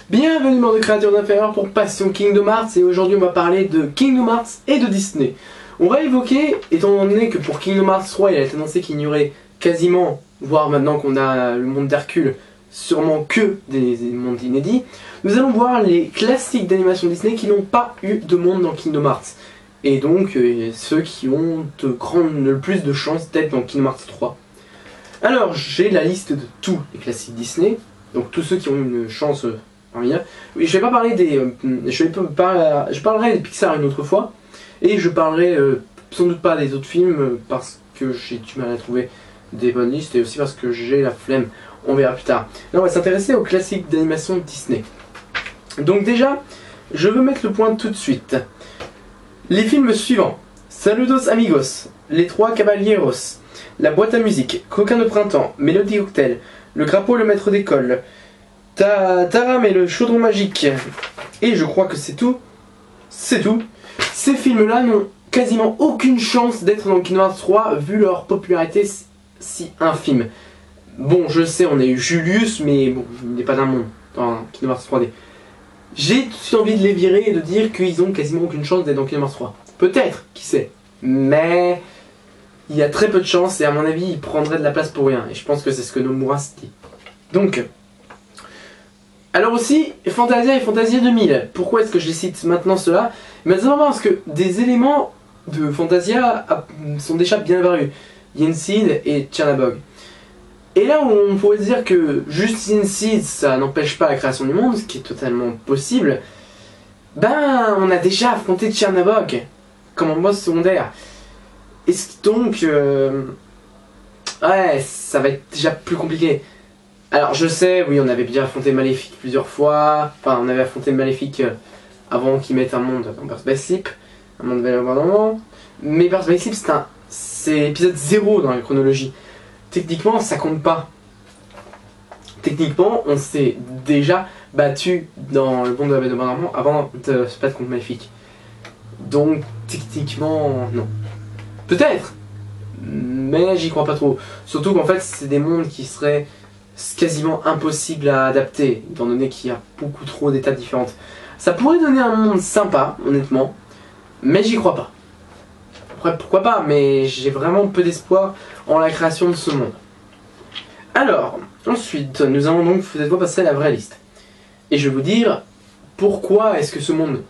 Bienvenue dans de créatures inférieures pour Passion Kingdom Hearts, et aujourd'hui on va parler de Kingdom Hearts et de Disney. On va évoquer, étant donné que pour Kingdom Hearts 3 il a été annoncé qu'il n'y aurait quasiment, voire maintenant qu'on a le monde d'Hercule, sûrement que des mondes inédits, nous allons voir les classiques d'animation Disney qui n'ont pas eu de monde dans Kingdom Hearts. Et donc ceux qui ont le plus de chances d'être dans Kingdom Hearts 3. Alors j'ai la liste de tous les classiques Disney, donc tous ceux qui ont une chance parmi eux. Oui, je vais pas parler des... je parlerai des Pixar une autre fois, et je parlerai sans doute pas des autres films parce que j'ai du mal à trouver des bonnes listes et aussi parce que j'ai la flemme. On verra plus tard. Là on va s'intéresser aux classiques d'animation Disney. Donc déjà, je veux mettre le point tout de suite. Les films suivants: Saludos Amigos, Les Trois Caballeros, La Boîte à Musique, Coquin de Printemps, Mélodie Cocktail, Le Crapaud et le Maître d'école, Taram et le Chaudron Magique, et je crois que c'est tout. C'est tout. Ces films-là n'ont quasiment aucune chance d'être dans Kingdom Hearts 3 vu leur popularité si infime. Bon, je sais, on a eu Julius, mais bon, il n'est pas d'un monde dans Kingdom Hearts 3D. J'ai tout de suite envie de les virer et de dire qu'ils ont quasiment aucune chance d'être dans Kingdom Hearts 3. Peut-être, qui sait. Mais il y a très peu de chance et à mon avis, ils prendraient de la place pour rien. Et je pense que c'est ce que Nomura se dit. Donc, alors aussi, Fantasia et Fantasia 2000. Pourquoi est-ce que je les cite maintenant cela? Mais c'est vraiment parce que des éléments de Fantasia sont déjà bien apparus. Yensid et Tchernabog. Et là où on pourrait dire que juste Yensid, ça n'empêche pas la création du monde, ce qui est totalement possible, ben on a déjà affronté Tchernabog comme un boss secondaire. Et donc, ouais, ça va être déjà plus compliqué. Alors je sais, oui, on avait bien affronté Maléfique plusieurs fois, enfin on avait affronté Maléfique avant qu'ils mettent un monde dans Birth by Sleep, un monde Vélodrome, mais Birth by Sleep c'est épisode 0 dans la chronologie. Techniquement ça compte pas. Techniquement on s'est déjà battu dans le monde de la Vélodrome avant de se battre contre Maléfique. Donc techniquement non. Peut-être, mais j'y crois pas trop. Surtout qu'en fait c'est des mondes qui seraient quasiment impossible à adapter, étant donné qu'il y a beaucoup trop d'étapes différentes. Ça pourrait donner un monde sympa, honnêtement, mais j'y crois pas. Après, pourquoi pas, mais j'ai vraiment peu d'espoir en la création de ce monde. Alors, ensuite, nous allons donc cette fois passer à la vraie liste. Et je vais vous dire pourquoi est-ce que ce monde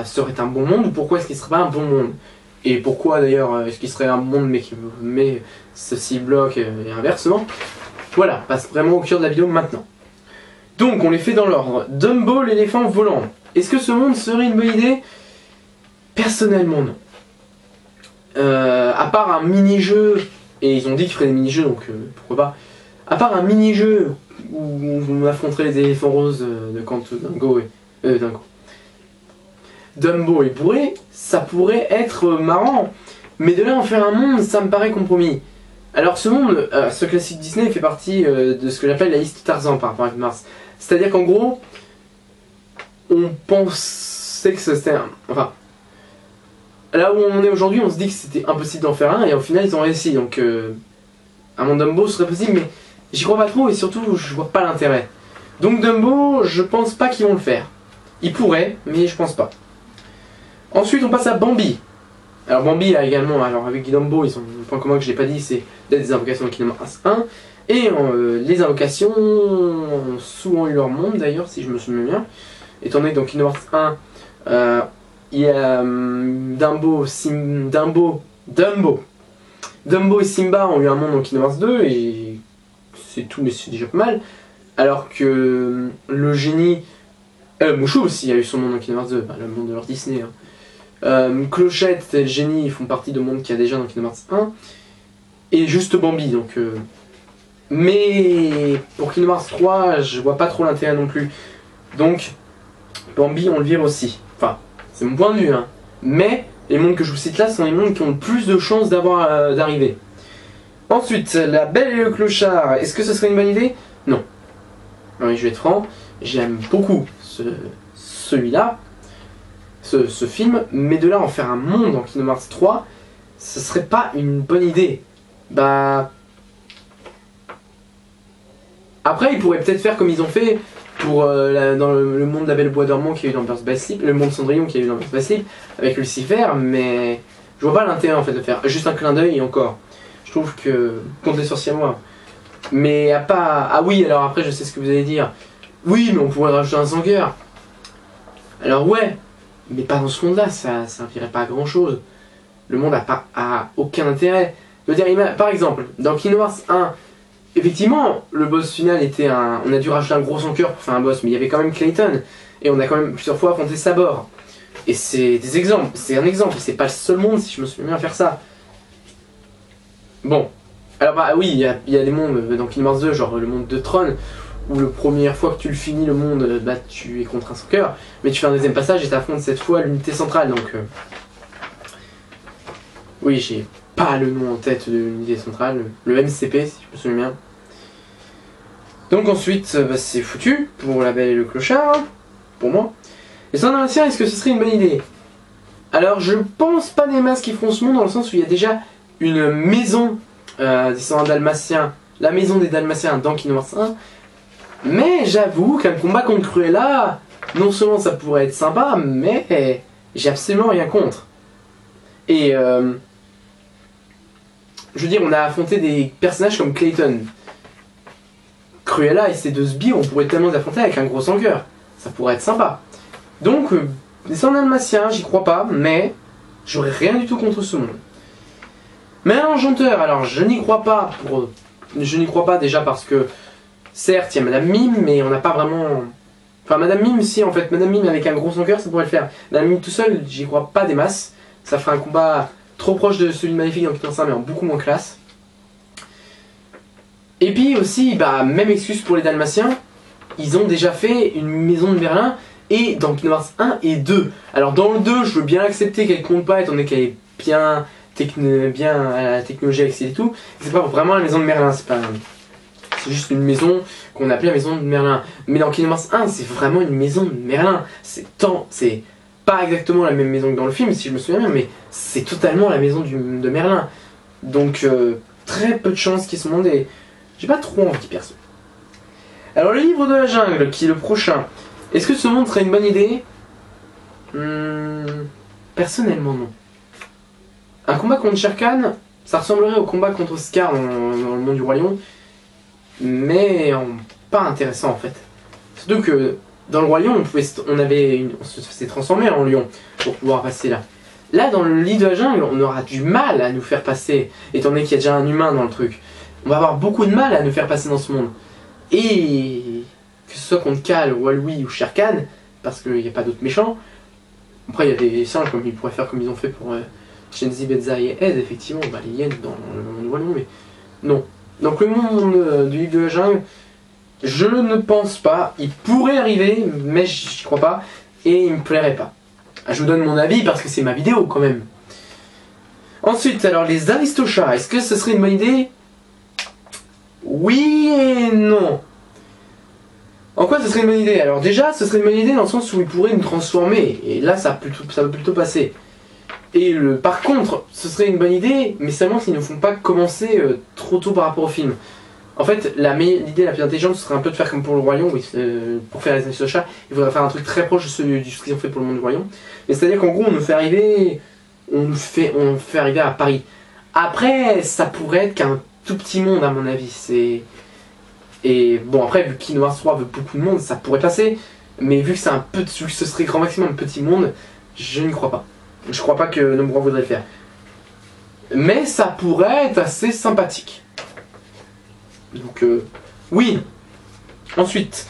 serait un bon monde, ou pourquoi est-ce qu'il serait pas un bon monde. Et pourquoi d'ailleurs est-ce qu'il serait un monde mais ceci bloque et inversement. Voilà, passe vraiment au cœur de la vidéo maintenant. Donc on les fait dans l'ordre. Dumbo, l'éléphant volant. Est-ce que ce monde serait une bonne idée? Personnellement non. À part un mini-jeu, et ils ont dit qu'ils feraient des mini-jeux donc pourquoi pas. À part un mini-jeu où on affronterait les éléphants roses de Canto, Dingo et Dingo. Dumbo et bourré, ça pourrait être marrant. Mais de là en faire un monde, ça me paraît compromis. Alors ce monde, ce classique Disney fait partie de ce que j'appelle la liste Tarzan par rapport à Mars. C'est-à-dire qu'en gros, on pensait que c'était enfin, là où on est aujourd'hui, on se dit que c'était impossible d'en faire un, et au final ils ont réussi. Donc un monde Dumbo serait possible, mais j'y crois pas trop, et surtout je vois pas l'intérêt. Donc Dumbo, je pense pas qu'ils vont le faire. Ils pourraient, mais je pense pas. Ensuite on passe à Bambi. Alors Bambi a également, alors avec Dumbo, ils ont un point commun que je n'ai pas dit, c'est d'être des invocations de Kingdom Hearts 1. Et les invocations ont souvent eu leur monde d'ailleurs, si je me souviens bien. Étant donné que dans Kingdom Hearts 1, il y a Dumbo et Simba ont eu un monde dans Kingdom Hearts 2, et c'est tout, mais c'est déjà pas mal. Alors que le génie, Mushu aussi a eu son monde dans Kingdom Hearts 2, le monde de leur Disney. Hein. Clochette et le génie font partie de monde qu'il y a déjà dans Kingdom Hearts 1. Et juste Bambi, donc... Mais pour Kingdom Hearts 3, je vois pas trop l'intérêt non plus. Donc, Bambi, on le vire aussi. Enfin, c'est mon point de vue, hein. Mais, les mondes que je vous cite là sont les mondes qui ont le plus de chances d'arriver. Ensuite, La Belle et le Clochard. Est-ce que ce serait une bonne idée? Non. Oui, je vais être franc. J'aime beaucoup celui-là. Ce film, mais de là en faire un monde en Kingdom Hearts 3, ce serait pas une bonne idée. Bah... Après, ils pourraient peut-être faire comme ils ont fait pour dans le monde de la Belle Bois dormant qui a eu dans Birds by Sleep, le monde Cendrillon qui a eu dans Birds by Sleep, avec Lucifer, mais je vois pas l'intérêt en fait de faire juste un clin d'œil et encore. Je trouve que compte les sorciers à moi. Mais à pas. Ah oui, alors après je sais ce que vous allez dire. Oui, mais on pourrait rajouter un Zanger. Alors ouais, mais pas dans ce monde-là, ça servirait pas à grand chose. Le monde a aucun intérêt. Je veux dire, par exemple, dans Kingdom Hearts 1, effectivement, le boss final était un. On a dû rajouter un gros Zanger pour faire un boss, mais il y avait quand même Clayton. Et on a quand même plusieurs fois affronté Sabor. Et c'est des exemples, c'est un exemple, c'est pas le seul monde si je me souviens bien à faire ça. Bon, alors bah oui, il y a des mondes dans Kingdom Hearts 2, genre le monde de Tron, où la première fois que tu le finis, le monde, bah tu es contre un soccer, mais tu fais un deuxième passage et t'affrontes cette fois l'unité centrale, donc... Oui, j'ai pas le nom en tête de l'unité centrale, le MCP si je me souviens bien. Donc ensuite, bah, c'est foutu pour la Belle et le Clochard, hein, pour moi. Et sans Dalmatien, est-ce que ce serait une bonne idée? Alors je pense pas des masses qui feront ce monde, dans le sens où il y a déjà une maison descendant Dalmatien, la maison des Dalmatiens dans Kingdom Hearts 1. Mais j'avoue qu'un combat contre Cruella, non seulement ça pourrait être sympa, mais j'ai absolument rien contre. Et je veux dire, on a affronté des personnages comme Clayton. Cruella et ses deux sbires, on pourrait tellement les affronter avec un gros Zanger. Ça pourrait être sympa. Donc, descendant Dalmatien, j'y crois pas, mais j'aurais rien du tout contre ce monde. Mais un enchanteur, alors je n'y crois pas je n'y crois pas déjà parce que certes il y a Madame Mime, mais on n'a pas vraiment... Enfin Madame Mime, si en fait, Madame Mime avec un gros Zanger ça pourrait le faire. Madame Mime tout seul, j'y crois pas des masses. Ça ferait un combat trop proche de celui de Maléfique dans Kingdom Hearts 1, mais en beaucoup moins classe. Et puis aussi, bah même excuse pour les Dalmatiens, ils ont déjà fait une maison de Merlin et dans Kingdom Hearts 1 et 2. Alors dans le 2, je veux bien l'accepter qu'elle compte pas étant donné qu'elle est bien à la technologie accès et tout. C'est pas vraiment la maison de Merlin, c'est juste une maison qu'on appelait la maison de Merlin. Mais dans Kingdom Hearts 1, c'est vraiment une maison de Merlin. C'est pas exactement la même maison que dans le film, si je me souviens bien, mais c'est totalement la maison de Merlin. Donc très peu de chances qu'ils se monde et j'ai pas trop envie perso. Alors le livre de la jungle, qui est le prochain, est-ce que ce monde serait une bonne idée? Personnellement non. Un combat contre Shere Khan, ça ressemblerait au combat contre Scar dans le monde du Roi Lion, mais pas intéressant en fait. Surtout que dans le Roi Lion, on se faisait transformer en lion pour pouvoir passer là. Là, dans le lit de la jungle, on aura du mal à nous faire passer, étant donné qu'il y a déjà un humain dans le truc. On va avoir beaucoup de mal à nous faire passer dans ce monde. Et que ce soit contre Cal, Walwi ou Shere Khan, parce qu'il n'y a pas d'autres méchants. Après, il y a des singes comme ils pourraient faire comme ils ont fait pour Shenzi, Betzai et Ed, effectivement, bah, les hyènes dans le monde du Roi Lion, mais non. Donc le monde du livre de la jungle, je ne pense pas. Il pourrait arriver, mais j'y crois pas, et il me plairait pas. Je vous donne mon avis parce que c'est ma vidéo quand même. Ensuite, alors les Aristochats, est-ce que ce serait une bonne idée? Oui et non. En quoi ce serait une bonne idée? Alors déjà, ce serait une bonne idée dans le sens où ils pourraient nous transformer, et là ça va plutôt passer. Et par contre, ce serait une bonne idée, mais seulement s'ils ne font pas commencer trop tôt par rapport au film. En fait, l'idée la plus intelligente, ce serait un peu de faire comme pour le Roi Lion, pour faire les Aristochats, il faudrait faire un truc très proche de ce qu'ils ont fait pour le monde du Roi Lion. Mais c'est-à-dire qu'en gros, on nous fait arriver à Paris. Après, ça pourrait être qu'un tout petit monde à mon avis. Et bon, après, vu que Kingdom Hearts 3 veut beaucoup de monde, ça pourrait passer. Mais vu que vu que ce serait grand maximum petit monde, je n'y crois pas. Je crois pas que Nomura voudrait le faire. Mais ça pourrait être assez sympathique. Donc oui. Ensuite,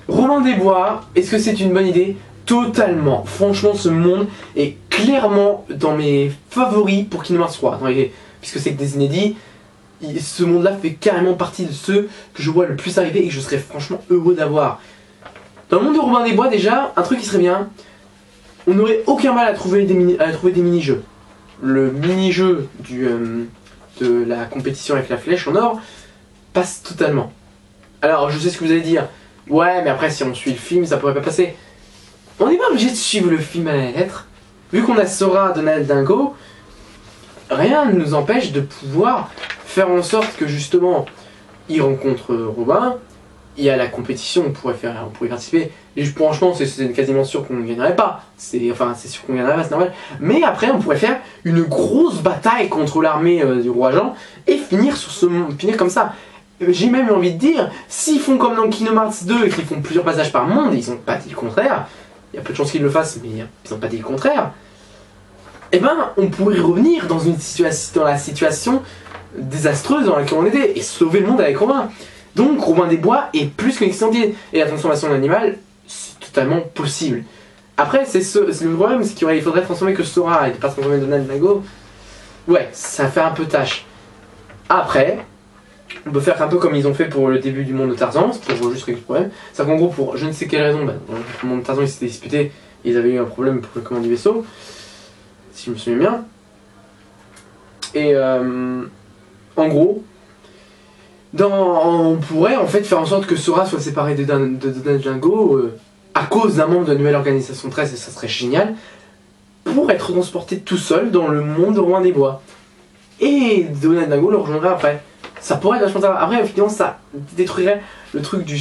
Robin des Bois, est-ce que c'est une bonne idée? Totalement. Franchement, ce monde est clairement dans mes favoris pour Kingdom Hearts 3. Puisque c'est que des inédits, ce monde-là fait carrément partie de ceux que je vois le plus arriver et que je serais franchement heureux d'avoir. Dans le monde de Robin des Bois, déjà, un truc qui serait bien, on n'aurait aucun mal à trouver des mini-jeux. Le mini-jeu de la compétition avec la flèche en or passe totalement. Alors, je sais ce que vous allez dire. Ouais, mais après, si on suit le film, ça pourrait pas passer. On n'est pas obligé de suivre le film à la lettre. Vu qu'on a Sora, Donald, Dingo, rien ne nous empêche de pouvoir faire en sorte que justement, il rencontre Robin, il y a la compétition, on pourrait y participer. Et franchement, c'est quasiment sûr qu'on ne gagnerait pas. C'est sûr qu'on gagnerait pas, c'est normal. Mais après, on pourrait faire une grosse bataille contre l'armée du roi Jean et finir comme ça. J'ai même eu envie de dire, s'ils font comme dans Kingdom Hearts 2 et qu'ils font plusieurs passages par monde, ils n'ont pas dit le contraire. Il y a peu de chances qu'ils le fassent, mais ils n'ont pas dit le contraire. Eh ben, on pourrait revenir dans la situation désastreuse dans laquelle on était et sauver le monde avec Robin. Donc Robin des Bois est plus qu'une extended. Et la transformation en animal, c'est totalement possible. Après, le problème, c'est qu'il faudrait transformer que Sora et pas transformer Donald Nago. Ouais, ça fait un peu tâche. Après, on peut faire un peu comme ils ont fait pour le début du monde de Tarzan, pour juste régler le problème. C'est qu'en gros, pour je ne sais quelle raison, dans le monde de Tarzan, ils s'étaient disputés, ils avaient eu un problème pour le commande du vaisseau, si je me souviens bien. Et en gros, on pourrait en fait faire en sorte que Sora soit séparé de Donald Dingo à cause d'un membre de la nouvelle organisation 13, et ça serait génial, pour être transporté tout seul dans le monde de Robin des Bois. Et Donald Dingo le rejoindrait après. Ça pourrait être vachement sympa. Après, effectivement, ça détruirait le truc du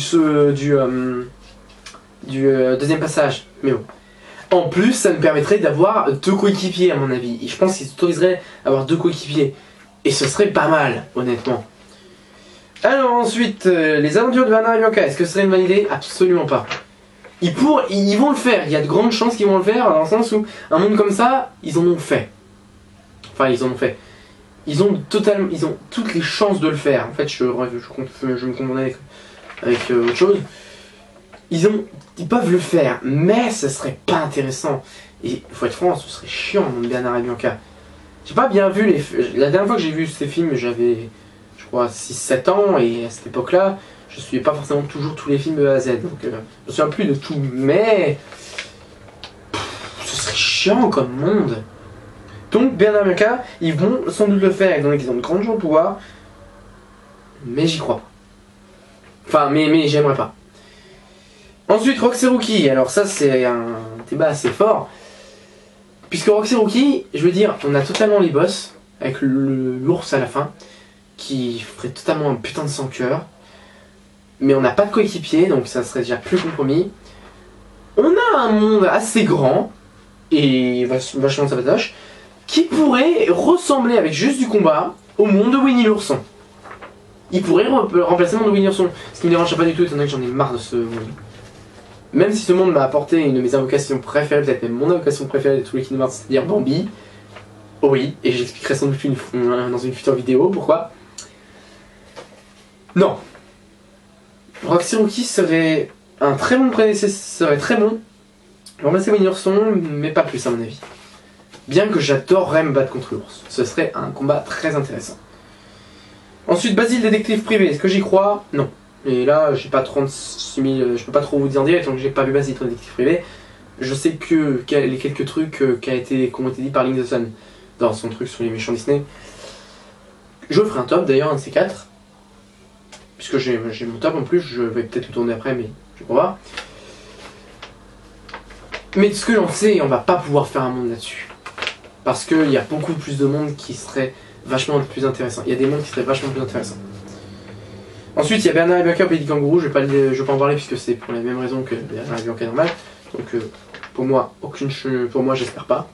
deuxième passage. Mais bon. En plus, ça nous permettrait d'avoir 2 coéquipiers, à mon avis. Et je pense qu'ils autoriseraient à avoir 2 coéquipiers. Et ce serait pas mal, honnêtement. Alors ensuite, les aventures de Bernard et Bianca, est-ce que ce serait une bonne idée? Absolument pas. Ils vont le faire, il y a de grandes chances qu'ils vont le faire, dans le sens où un monde comme ça, ils en ont fait. Enfin, ils en ont fait. Ils ont toutes les chances de le faire. En fait, je me confondais avec autre chose. Ils peuvent le faire, mais ce serait pas intéressant. Et il faut être franc, ce serait chiant, mon Bernard et Bianca. J'ai pas bien vu la dernière fois que j'ai vu ces films, j'avais, je crois, 6-7 ans, et à cette époque-là, je suivais pas forcément toujours tous les films de A à Z. Donc, je me souviens plus de tout, mais ce serait chiant comme monde. Donc Bernard et Bianca, ils vont sans doute le faire, étant donné qu'ils ont de grands gens de pouvoir, mais j'y crois pas. Enfin, mais j'aimerais pas. Ensuite, Rox et Rookie, alors ça c'est un débat assez fort, puisque Rox et Rookie, je veux dire, on a totalement les boss, avec l'ours à la fin, qui ferait totalement un putain de sans-cœur, mais on n'a pas de coéquipier, donc ça serait déjà plus compromis. On a un monde assez grand, et vachement savatoche, qui pourrait ressembler avec juste du combat au monde de Winnie l'ourson. Il pourrait remplacer le monde de Winnie l'ourson, ce qui me dérange pas du tout étant donné que j'en ai marre de ce monde. Même si ce monde m'a apporté une de mes invocations préférées, peut-être même mon invocation préférée de tous les Kingdom Hearts, c'est-à-dire Bambi. Oui, et j'expliquerai sans doute dans une future vidéo pourquoi. Non. Rox et Rookie serait un très bon prédécesseur, serait très bon. Remplacer Winnie l'ourson, mais pas plus à mon avis. Bien que j'adorerais me battre contre l'ours. Ce serait un combat très intéressant. Ensuite, Basile, détective privé. Est-ce que j'y crois? Non. Et là, j'ai pas 36 000... Je peux pas trop vous dire en direct, donc j'ai pas vu Basile, détective privé. Je sais que les quelques trucs qui ont été dit par Link the Sun dans son truc sur les méchants Disney. Je ferai un top d'ailleurs, un de ces 4. Puisque j'ai mon top en plus, je vais peut-être le tourner après, mais je vais voir. Mais de ce que j'en sais, on va pas pouvoir faire un monde là-dessus. Parce qu'il y a beaucoup plus de monde qui serait vachement plus intéressant. Il y a des mondes qui seraient vachement plus intéressants. Ensuite, il y a Bernard et Bianca Petit Kangourou. Je vais pas en parler puisque c'est pour les mêmes raisons que Bernard et Bianca normal. Donc pour moi, j'espère pas.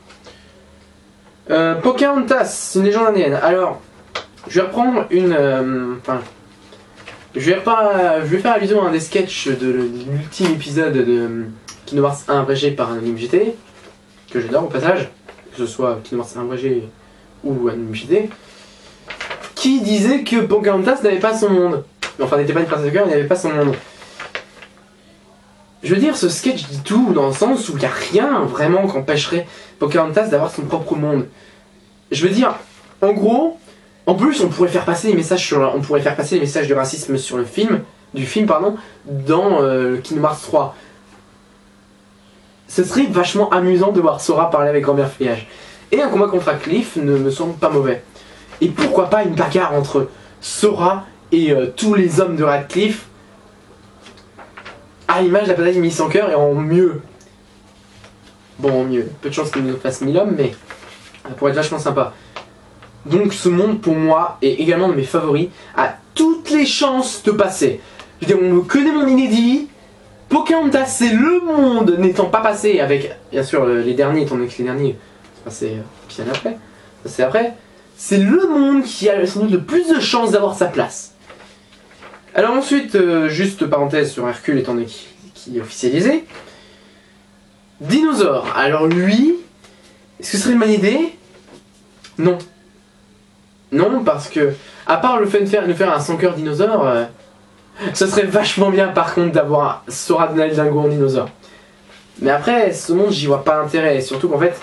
Pocahontas, une légende indienne. Alors, je vais reprendre je vais faire allusion à un des sketchs de l'ultime épisode de Kingdom Hearts 1 abrégé par un anime GT, que j'adore au passage, que ce soit Kingdom Hearts 1 abrégé ou un anime GT, qui disait que Pocahontas n'avait pas son monde. Enfin, n'était pas une princesse de cœur, il n'avait pas son monde. Je veux dire, ce sketch dit tout dans le sens où il n'y a rien vraiment qui empêcherait Pocahontas d'avoir son propre monde. Je veux dire, en gros, en plus on pourrait faire passer les messages du racisme sur le film, dans Kingdom Hearts 3. Ce serait vachement amusant de voir Sora parler avec Grand-Mère Feuillage. Et un combat contre Radcliffe ne me semble pas mauvais. Et pourquoi pas une bagarre entre Sora et tous les hommes de Radcliffe, à l'image de la bataille mise sans cœur et en mieux. Bon, en mieux. Peu de chance qu'il nous fasse 1000 hommes, mais ça pourrait être vachement sympa. Donc ce monde, pour moi, est également de mes favoris, a toutes les chances de passer. Je veux dire, on veut que des mondes inédits. Pocahontas, c'est le monde n'étant pas passé avec, bien sûr, les derniers, étant donné que les derniers, c'est passé bien après. Ça c'est après. C'est le monde qui a sans doute le plus de chances d'avoir sa place. Alors ensuite, juste parenthèse sur Hercule, étant donné qu'il est officialisé. Dinosaure. Alors lui, est-ce que ce serait une bonne idée? Non. Non, parce que, à part le fait de faire un sans cœur dinosaure, ce serait vachement bien par contre d'avoir Sora Donald Dingo en dinosaure. Mais après, ce monde, j'y vois pas intérêt. Surtout qu'en fait,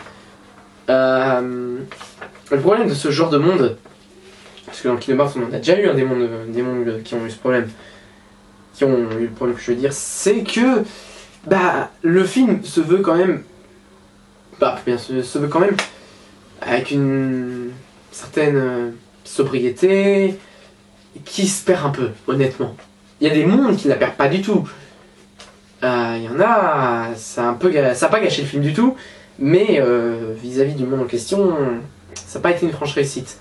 le problème de ce genre de monde, parce que dans Kingdom Hearts, on en a déjà eu des mondes qui ont eu ce problème, qui ont eu le problème que je veux dire, c'est que le film se veut quand même, se veut quand même avec une certaine sobriété qui se perd un peu, honnêtement. Il y a des mondes qui ne la perdent pas du tout. Il y en a, ça n'a pas gâché le film du tout, mais vis-à-vis du monde en question, ça n'a pas été une franche réussite.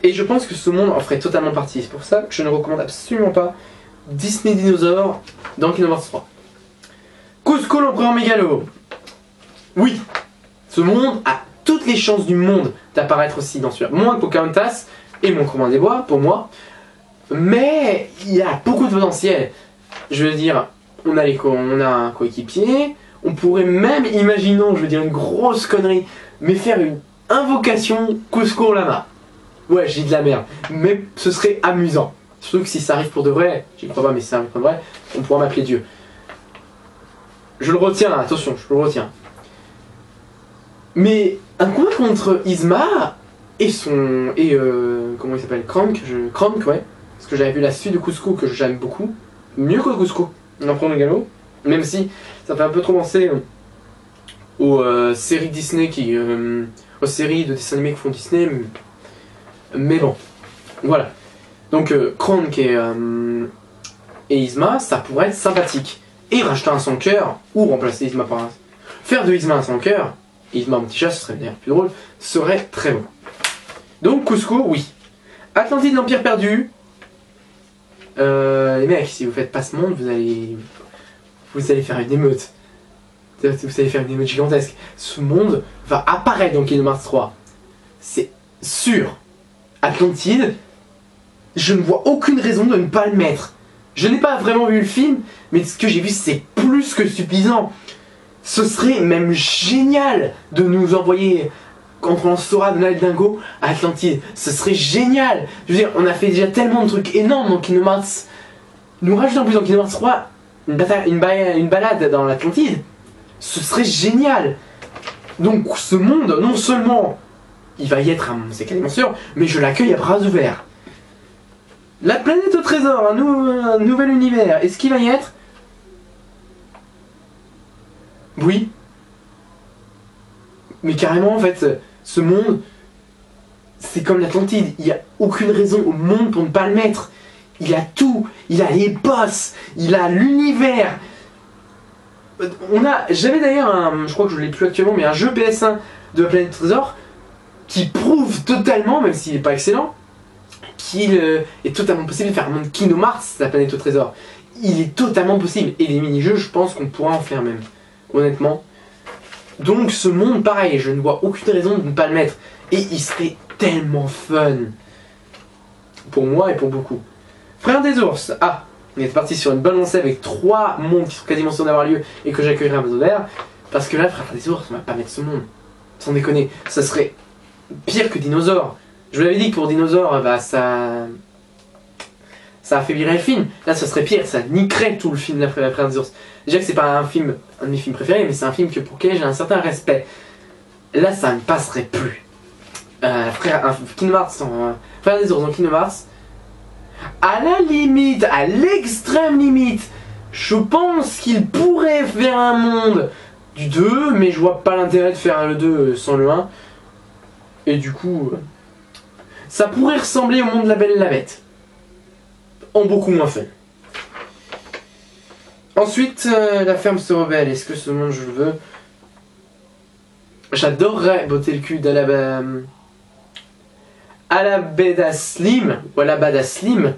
Et je pense que ce monde en ferait totalement partie. C'est pour ça que je ne recommande absolument pas Disney Dinosaur dans Kingdom Hearts 3. Kuzco l'empereur mégalo. Oui, ce monde a toutes les chances du monde d'apparaître aussi dans celui-là. Moins que Pocahontas et Mon Commun des Bois, pour moi. Mais il y a beaucoup de potentiel. Je veux dire, on a un coéquipier. On pourrait même, imaginons, je veux dire une grosse connerie, mais faire une invocation Kuzco Lama. Ouais, j'ai de la merde. Mais ce serait amusant. Surtout que si ça arrive pour de vrai, j'y crois pas, mais si ça arrive pour de vrai, on pourra m'appeler Dieu. Je le retiens, attention, je le retiens. Mais un combat contre Yzma et comment il s'appelle, Kronk, ouais. Parce que j'avais vu la suite de Kuzco que j'aime beaucoup. Mieux que Kuzco, l'empereur mégalo. Même si ça fait un peu trop penser aux séries Disney aux séries de dessins animés que font Disney. Mais bon, voilà. Donc Kronk et Yzma, ça pourrait être sympathique. Et rajouter un sans cœur, ou remplacer Yzma par un... Faire de Yzma un sans cœur, et Yzma un petit chat, ce serait d'ailleurs plus drôle, serait très bon. Donc Kuzco, oui. Atlantide, l'Empire perdu. Les mecs, si vous faites pas ce monde, vous allez faire une émeute. Vous allez faire une émeute gigantesque. Ce monde va apparaître dans Kingdom Hearts 3. C'est sûr. Atlantide, je ne vois aucune raison de ne pas le mettre. Je n'ai pas vraiment vu le film, mais ce que j'ai vu c'est plus que suffisant. Ce serait même génial de nous envoyer, quand on saura Donald Dingo, à Atlantide. Ce serait génial. Je veux dire, on a fait déjà tellement de trucs énormes dans Kingdom Hearts. Nous rajoutons en plus dans Kingdom Hearts 3 une balade dans l'Atlantide. Ce serait génial. Donc ce monde, non seulement il va y être c'est quasiment sûr, mais je l'accueille à bras ouverts. La planète au trésor, un nouvel univers, est-ce qu'il va y être? Oui. Mais carrément en fait, ce monde, c'est comme l'Atlantide, il n'y a aucune raison au monde pour ne pas le mettre. Il a tout, il a les boss, il a l'univers. J'avais d'ailleurs je crois que je l'ai plus actuellement, mais un jeu PS1 de la planète au trésor qui prouve totalement, même s'il n'est pas excellent, qu'il est totalement possible de faire un monde Kingdom Hearts, la planète au trésor. Il est totalement possible. Et les mini-jeux, je pense qu'on pourra en faire même. Honnêtement. Donc ce monde, pareil, je ne vois aucune raison de ne pas le mettre. Et il serait tellement fun. Pour moi et pour beaucoup. Frère des ours. Ah, on est parti sur une bonne lancée avec 3 mondes qui sont quasiment sûrs d'avoir lieu et que j'accueillerai à Bazodaire. Parce que là, Frère des ours, on va pas mettre ce monde. Sans déconner. Ça serait pire que Dinosaure. Je vous l'avais dit que pour Dinosaure, ça affaiblirait le film. Là, ça serait pire, ça niquerait tout le film de la Frère des ours. Déjà que c'est pas un de mes films préférés, mais c'est un film pour lequel j'ai un certain respect. Là, ça ne passerait plus. Kingdom Hearts, Frère des ours dans Kingdom Hearts, à la limite, à l'extrême limite, je pense qu'il pourrait faire un monde du 2, mais je vois pas l'intérêt de faire le 2 sans le 1. Et du coup, ça pourrait ressembler au monde de la Belle et la Bête. En beaucoup moins fun. Ensuite, la ferme se rebelle. Est-ce que ce monde je le veux? J'adorerais botter le cul d'Alabada Slim, ou Alabada Slim.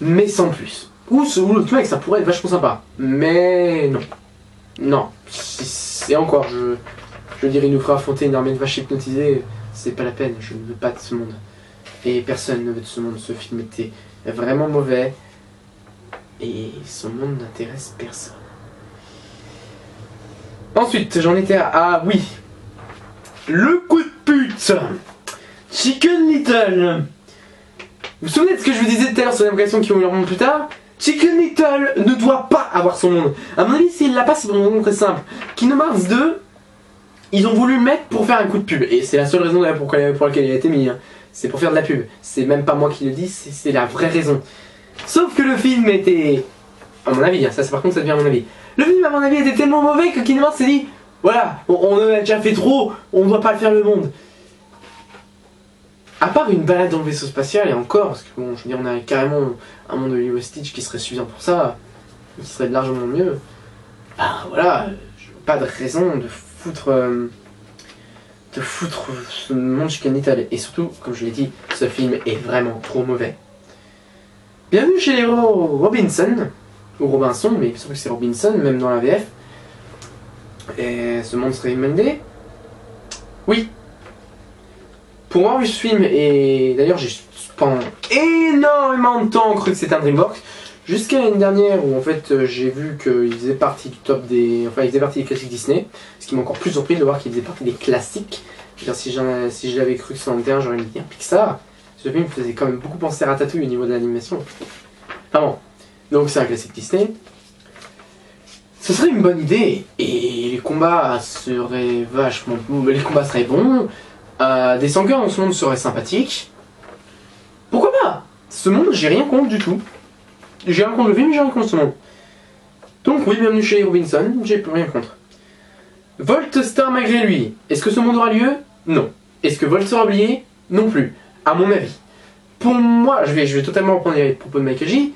mais sans plus. Ou l'autre mec, ça pourrait être vachement sympa, mais non. Non, et encore, je dirais, il nous fera affronter une armée de vaches hypnotisées, c'est pas la peine, je ne veux pas de ce monde. Et personne ne veut de ce monde, ce film était vraiment mauvais, et ce monde n'intéresse personne. Ensuite, j'en étais à... Ah oui, le coup de pute, Chicken Little. Vous vous souvenez de ce que je vous disais tout à l'heure sur l'évocation qui vont leur montrer plus tard? Chicken Little ne doit pas avoir son monde. À mon avis, s'il l'a pas, c'est pour une raison très simple. Kingdom Hearts 2, ils ont voulu le mettre pour faire un coup de pub. Et c'est la seule raison pour laquelle il a été mis. Hein. C'est pour faire de la pub. C'est même pas moi qui le dis, c'est la vraie raison. Sauf que le film était... À mon avis, hein, ça c'est par contre ça devient à mon avis. Le film à mon avis était tellement mauvais que Kingdom Hearts s'est dit voilà, on a déjà fait trop, on ne doit pas le faire le monde. À part une balade dans le vaisseau spatial, et encore, parce que bon, je veux dire, on a carrément un monde de Lilo et Stitch qui serait suffisant pour ça, qui serait largement mieux. Bah voilà, je n'ai pas de raison de foutre ce monde Chicken Little. Et surtout, comme je l'ai dit, ce film est vraiment trop mauvais. Bienvenue chez les Robinson, ou Robinson, mais il semble que c'est Robinson, même dans la VF. Et ce monde serait Monday. Oui. Pour avoir vu ce film, et d'ailleurs j'ai pendant énormément de temps cru que c'était un DreamWorks, jusqu'à l'année dernière où en fait j'ai vu qu'il faisait partie du top des... Enfin il faisait partie des classiques Disney, ce qui m'a encore plus surpris de voir qu'il faisait partie des classiques. Je veux dire, si je l'avais cru que c'était en terrain, j'aurais dit un Pixar. Ce film faisait quand même beaucoup penser à Ratatouille au niveau de l'animation. Enfin bon, donc c'est un classique Disney. Ce serait une bonne idée, et les combats seraient vachement... Les combats seraient bons, des sangers dans ce monde seraient sympathiques. Pourquoi pas? Ce monde, j'ai rien contre du tout. J'ai rien contre le film, j'ai rien contre ce monde. Donc oui, bienvenue chez Robinson, j'ai rien contre. Volt Star malgré lui, est-ce que ce monde aura lieu? Non. Est-ce que Volt sera oublié? Non plus, à mon avis. Pour moi, je vais totalement reprendre les propos de Michael J.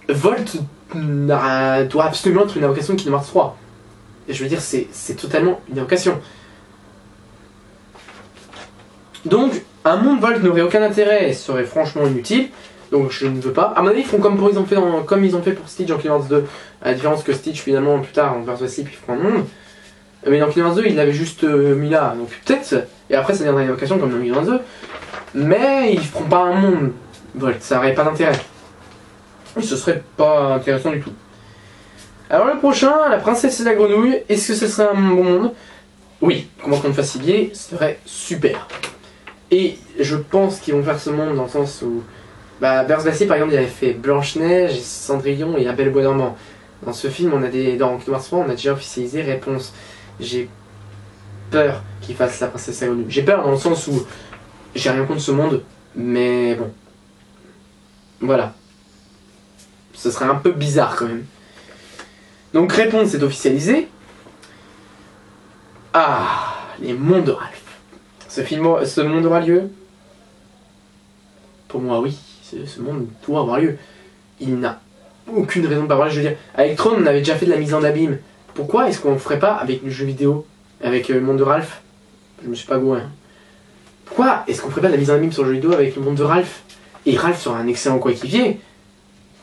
Volt doit absolument être une invocation de Kingdom Hearts 3. Et je veux dire, c'est totalement une invocation. Donc, un monde Volt n'aurait aucun intérêt et serait franchement inutile. Donc je ne veux pas. À mon avis, ils font comme ils ont fait pour Stitch en Kingdom Hearts 2. À la différence que Stitch, finalement, plus tard, on va se slip, ils feront un monde. Mais dans Kingdom Hearts 2, ils l'avaient juste mis là. Donc peut-être, et après ça deviendra une invocation comme dans Kingdom Hearts 2. Mais ils feront pas un monde Volt, ça n'aurait pas d'intérêt. Ce serait pas intéressant du tout. Alors le prochain, la princesse et la grenouille, est-ce que ce serait un bon monde? Oui, comment qu'on fasse ce serait super. Et je pense qu'ils vont faire ce monde dans le sens où... Bah, Bersbassy par exemple, il avait fait Blanche-Neige, Cendrillon et La Belle au Bois dormant. Dans ce film, dans Kingdom Hearts 3, on a déjà officialisé Réponse. J'ai peur qu'il fasse la princesse et la grenouille. J'ai peur dans le sens où j'ai rien contre ce monde, mais bon. Voilà. Ce serait un peu bizarre quand même. Donc Réponse est officialisé. Ah, les mondes de Ralph. Ce monde aura lieu? Pour moi, oui. Ce monde doit avoir lieu. Il n'a aucune raison de pas avoir lieu. Je veux dire, avec Tron, on avait déjà fait de la mise en abîme. Pourquoi est-ce qu'on ne ferait pas avec le jeu vidéo? Avec le monde de Ralph? Je me suis pas gouré. Hein. Pourquoi est-ce qu'on ferait pas de la mise en abîme sur le jeu vidéo avec le monde de Ralph? Et Ralph sera un excellent coéquipier.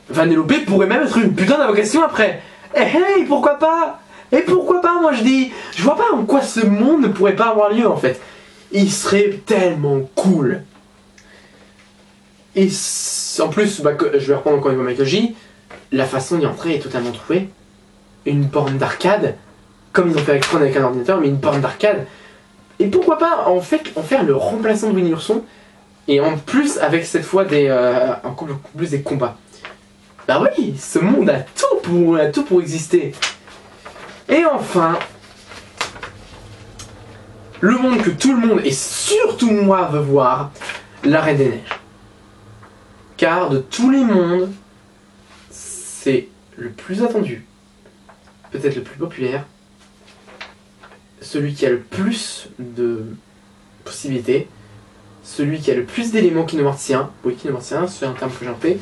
Vanellope pourrait même être une putain d'invocation après. Hey, pourquoi pas? Et pourquoi pas, moi je dis. Je vois pas en quoi ce monde ne pourrait pas avoir lieu en fait. Il serait tellement cool. Et en plus, bah, je vais reprendre encore une fois Michael J. La façon d'y entrer est totalement trouvée. Une borne d'arcade, comme ils ont fait avec Tron avec un ordinateur, mais une borne d'arcade. Et pourquoi pas en fait en faire le remplaçant de Winnie l'ourson, et en plus avec cette fois encore plus des combats. Bah oui, ce monde a tout pour exister. Et enfin, le monde que tout le monde, et surtout moi, veut voir, la Reine des Neiges. Car de tous les mondes, c'est le plus attendu, peut-être le plus populaire, celui qui a le plus de possibilités, celui qui a le plus d'éléments kinomartiens. Oui, kinomartien, c'est un terme que j'ai,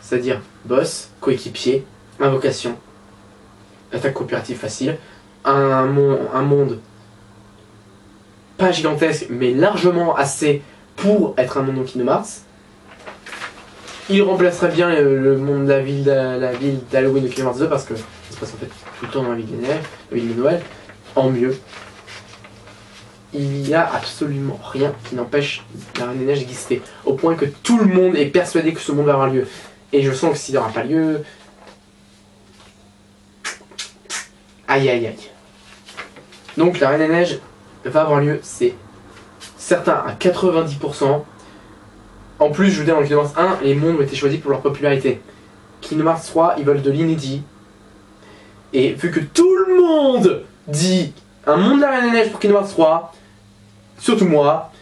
c'est-à-dire boss, coéquipier, invocation, attaque coopérative facile, un monde pas gigantesque mais largement assez pour être un monde en Kingdom Hearts. il remplacerait bien le monde de la ville d'Halloween de Kingdom Hearts 2 parce que ça se passe en fait tout le temps dans la ville des neiges, la ville de Noël, en mieux. Il n'y a absolument rien qui n'empêche la Reine des Neiges d'exister, au point que tout le monde est persuadé que ce monde va avoir lieu. Et je sens que s'il n'y aura pas lieu... Aïe aïe aïe. Donc la Reine des Neiges va avoir lieu, c'est certain à 90%. En plus, je vous dis dans Kingdom Hearts 1, les mondes ont été choisis pour leur popularité. Kingdom Hearts 3, ils veulent de l'inédit. Et vu que tout le monde dit un monde de la Reine des Neiges pour Kingdom Hearts 3, surtout moi,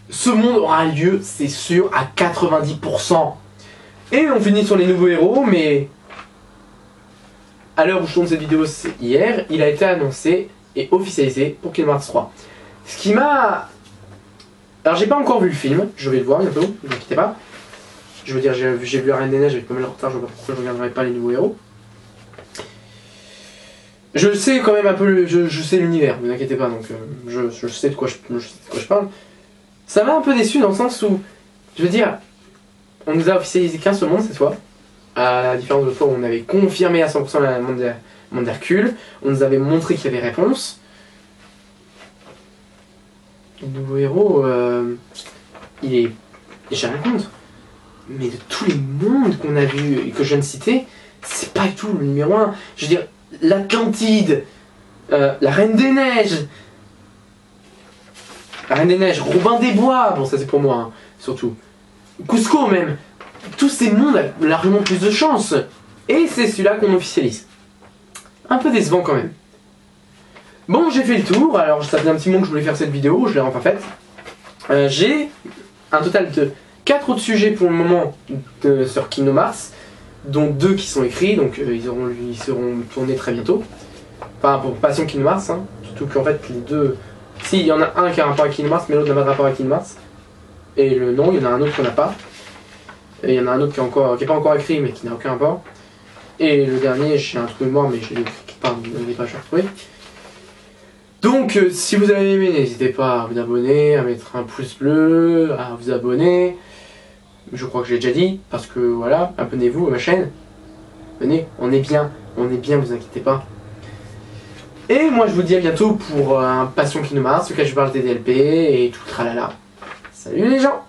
ce monde aura lieu, c'est sûr, à 90%. Et on finit sur les nouveaux héros, mais à l'heure où je tourne cette vidéo, c'est hier, il a été annoncé et officialisé pour Kingdom Hearts 3. Ce qui m'a... Alors j'ai pas encore vu le film, je vais le voir bientôt, ne vous inquiétez pas. Je veux dire, j'ai vu la Reine des Neiges avec pas mal de retard, je vois pas pourquoi je regarderai pas les nouveaux héros. Je sais quand même un peu, je sais l'univers, ne vous inquiétez pas, donc je sais de quoi je parle. Ça m'a un peu déçu dans le sens où, je veux dire, on nous a officialisé qu'un seul monde cette fois, à la différence de fois où on avait confirmé à 100% le monde d'Hercule, on nous avait montré qu'il y avait réponse. Le nouveau héros, il est... J'ai rien contre, mais de tous les mondes qu'on a vus et que je viens de citer, c'est pas du tout le numéro 1. Je veux dire, l'Atlantide, la Reine des Neiges, Robin des Bois, bon ça c'est pour moi, hein, surtout. Cusco même, tous ces mondes ont largement plus de chance. Et c'est celui-là qu'on officialise. Un peu décevant quand même. Bon, j'ai fait le tour, alors ça faisait un petit moment que je voulais faire cette vidéo, je l'ai enfin faite. J'ai un total de 4 autres sujets pour le moment sur Kingdom Hearts, dont 2 qui sont écrits, donc ils seront tournés très bientôt. Enfin, pour Passion Kingdom Hearts, hein, surtout qu'en fait les deux... Si, il y en a un qui a un rapport avec Kingdom Hearts, mais l'autre n'a pas de rapport avec Kingdom Hearts. Et le non, il y en a un autre qu'on n'a pas. Et il y en a un autre qui n'est pas encore écrit, mais qui n'a aucun rapport. Et le dernier, j'ai un trou de mémoire, mais je l'ai écrit quelque part, vous n'avez pas, je vais retrouver. Donc, si vous avez aimé, n'hésitez pas à vous abonner, à mettre un pouce bleu, à vous abonner. Je crois que je l'ai déjà dit, parce que voilà, abonnez-vous à ma chaîne. Venez, on est bien, vous inquiétez pas. Et moi je vous dis à bientôt pour un Passion Kingdom Hearts, sur lequel je parle des DLP et tout le tralala. Salut les gens!